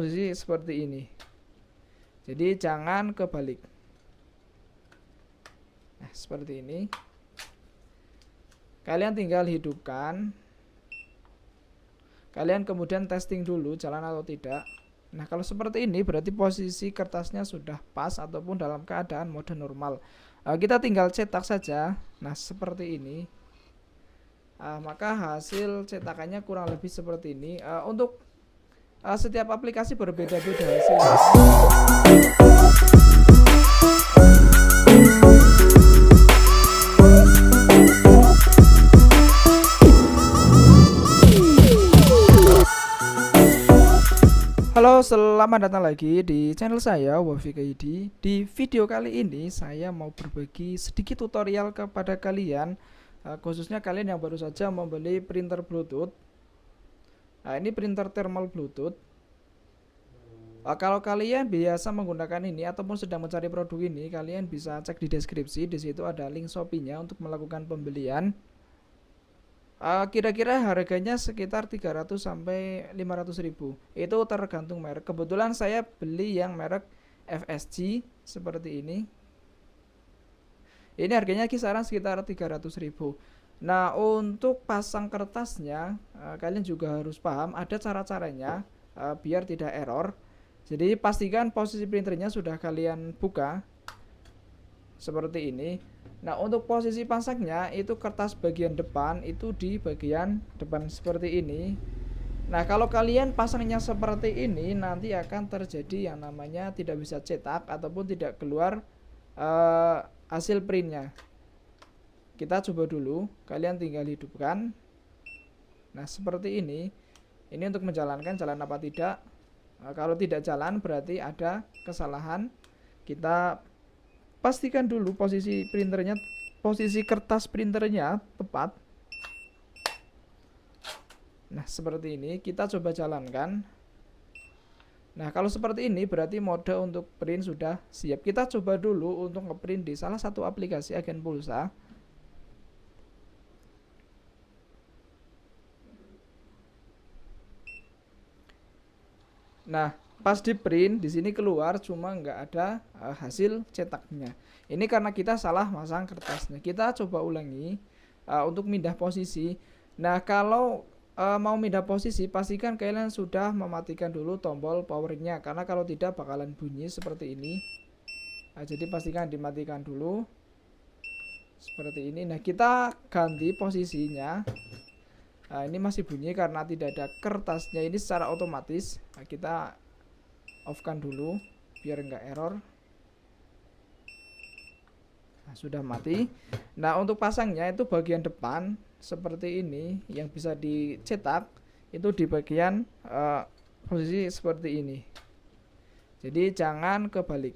posisi seperti ini. Jadi jangan kebalik. Nah, seperti ini. Kalian tinggal hidupkan. Kalian kemudian testing dulu jalan atau tidak. Nah, kalau seperti ini berarti posisi kertasnya sudah pas ataupun dalam keadaan mode normal. Kita tinggal cetak saja. Nah, seperti ini. Maka hasil cetakannya kurang lebih seperti ini. Untuk setiap aplikasi berbeda-beda hasilnya. Halo, selamat datang lagi di channel saya Wafikid. Di video kali ini saya mau berbagi sedikit tutorial kepada kalian, khususnya kalian yang baru saja membeli printer Bluetooth. Nah, ini printer thermal Bluetooth. Kalau kalian biasa menggunakan ini ataupun sedang mencari produk ini, kalian bisa cek di deskripsi. Di situ ada link Shopee-nya untuk melakukan pembelian. Kira-kira harganya sekitar 300 sampai 500 ribu. Itu tergantung merek. Kebetulan saya beli yang merek FSG seperti ini. Ini harganya kisaran sekitar 300 ribu. Nah, untuk pasang kertasnya kalian juga harus paham ada cara-caranya biar tidak error. Jadi pastikan posisi printernya sudah kalian buka seperti ini. Nah, untuk posisi pasangnya itu kertas bagian depan itu di bagian depan seperti ini. Nah, kalau kalian pasangnya seperti ini nanti akan terjadi yang namanya tidak bisa cetak ataupun tidak keluar hasil printnya. Kita coba dulu, kalian tinggal hidupkan. Nah, seperti ini. Ini untuk menjalankan, jalan apa tidak. Kalau tidak jalan berarti ada kesalahan. Kita pastikan dulu posisi printernya, posisi kertas printernya tepat. Nah, seperti ini. Kita coba jalankan. Nah, kalau seperti ini berarti mode untuk print sudah siap. Kita coba dulu untuk ngeprint di salah satu aplikasi agen pulsa. Nah, pas di print di sini keluar cuma nggak ada hasil cetaknya. Ini karena kita salah masang kertasnya. Kita coba ulangi untuk pindah posisi. Nah, kalau mau pindah posisi pastikan kalian sudah mematikan dulu tombol powernya, karena kalau tidak bakalan bunyi seperti ini. Jadi pastikan dimatikan dulu seperti ini. Nah, kita ganti posisinya. Ini masih bunyi karena tidak ada kertasnya. Ini secara otomatis. Kita off kan dulu biar enggak error. Nah, sudah mati. Nah, untuk pasangnya itu bagian depan seperti ini, yang bisa dicetak itu di bagian posisi seperti ini. Jadi jangan kebalik.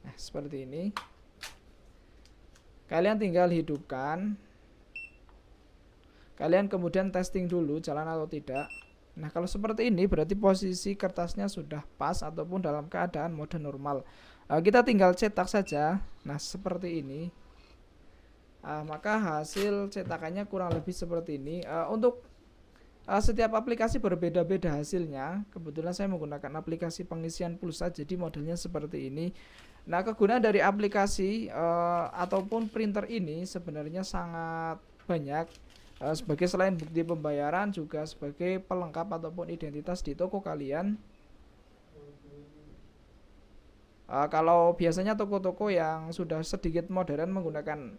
Nah, seperti ini. Kalian tinggal hidupkan. Kalian kemudian testing dulu jalan atau tidak. Nah, kalau seperti ini berarti posisi kertasnya sudah pas ataupun dalam keadaan mode normal. Kita tinggal cetak saja. Nah, seperti ini. Maka hasil cetakannya kurang lebih seperti ini. Untuk setiap aplikasi berbeda-beda hasilnya. Kebetulan saya menggunakan aplikasi pengisian pulsa, jadi modelnya seperti ini. Nah, kegunaan dari aplikasi ataupun printer ini sebenarnya sangat banyak. Sebagai selain bukti pembayaran juga sebagai pelengkap ataupun identitas di toko kalian. Kalau biasanya toko-toko yang sudah sedikit modern menggunakan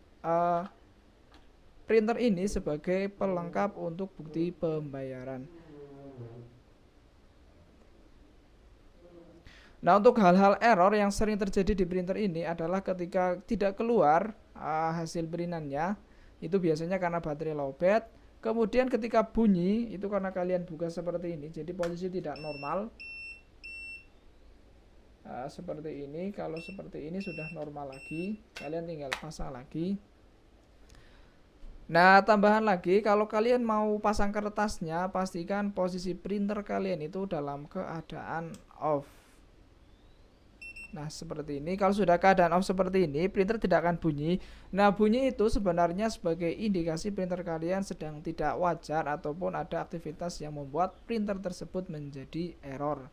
printer ini sebagai pelengkap untuk bukti pembayaran. Nah, untuk hal-hal error yang sering terjadi di printer ini adalah ketika tidak keluar hasil printannya. Itu biasanya karena baterai lowbat. Kemudian ketika bunyi itu karena kalian buka seperti ini, jadi posisi tidak normal. Seperti ini. Kalau seperti ini sudah normal lagi, kalian tinggal pasang lagi. Nah, tambahan lagi, kalau kalian mau pasang kertasnya pastikan posisi printer kalian itu dalam keadaan off. Nah, seperti ini. Kalau sudah keadaan off seperti ini, printer tidak akan bunyi. Nah, bunyi itu sebenarnya sebagai indikasi printer kalian sedang tidak wajar ataupun ada aktivitas yang membuat printer tersebut menjadi error.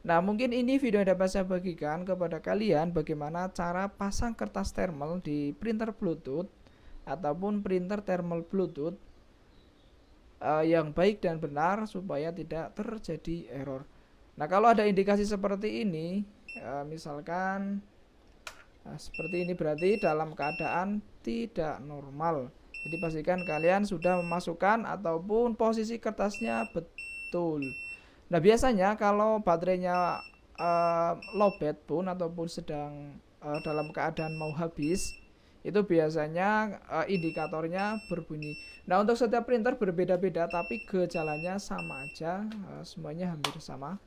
Nah, mungkin ini video yang dapat saya bagikan kepada kalian bagaimana cara pasang kertas thermal di printer Bluetooth ataupun printer thermal Bluetooth yang baik dan benar supaya tidak terjadi error. Nah, kalau ada indikasi seperti ini, misalkan seperti ini, berarti dalam keadaan tidak normal. Jadi pastikan kalian sudah memasukkan ataupun posisi kertasnya betul. Nah, biasanya kalau baterainya lowbat pun ataupun sedang dalam keadaan mau habis, itu biasanya indikatornya berbunyi. Nah, untuk setiap printer berbeda-beda tapi gejalanya sama aja, semuanya hampir sama.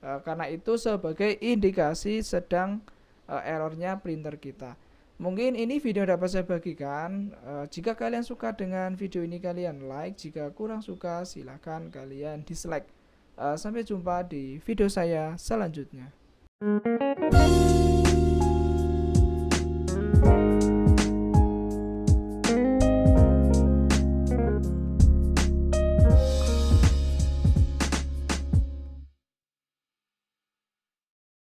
Karena itu sebagai indikasi sedang errornya printer kita. Mungkin ini video dapat saya bagikan. Jika kalian suka dengan video ini, kalian like. Jika kurang suka, silahkan kalian dislike. Sampai jumpa di video saya selanjutnya.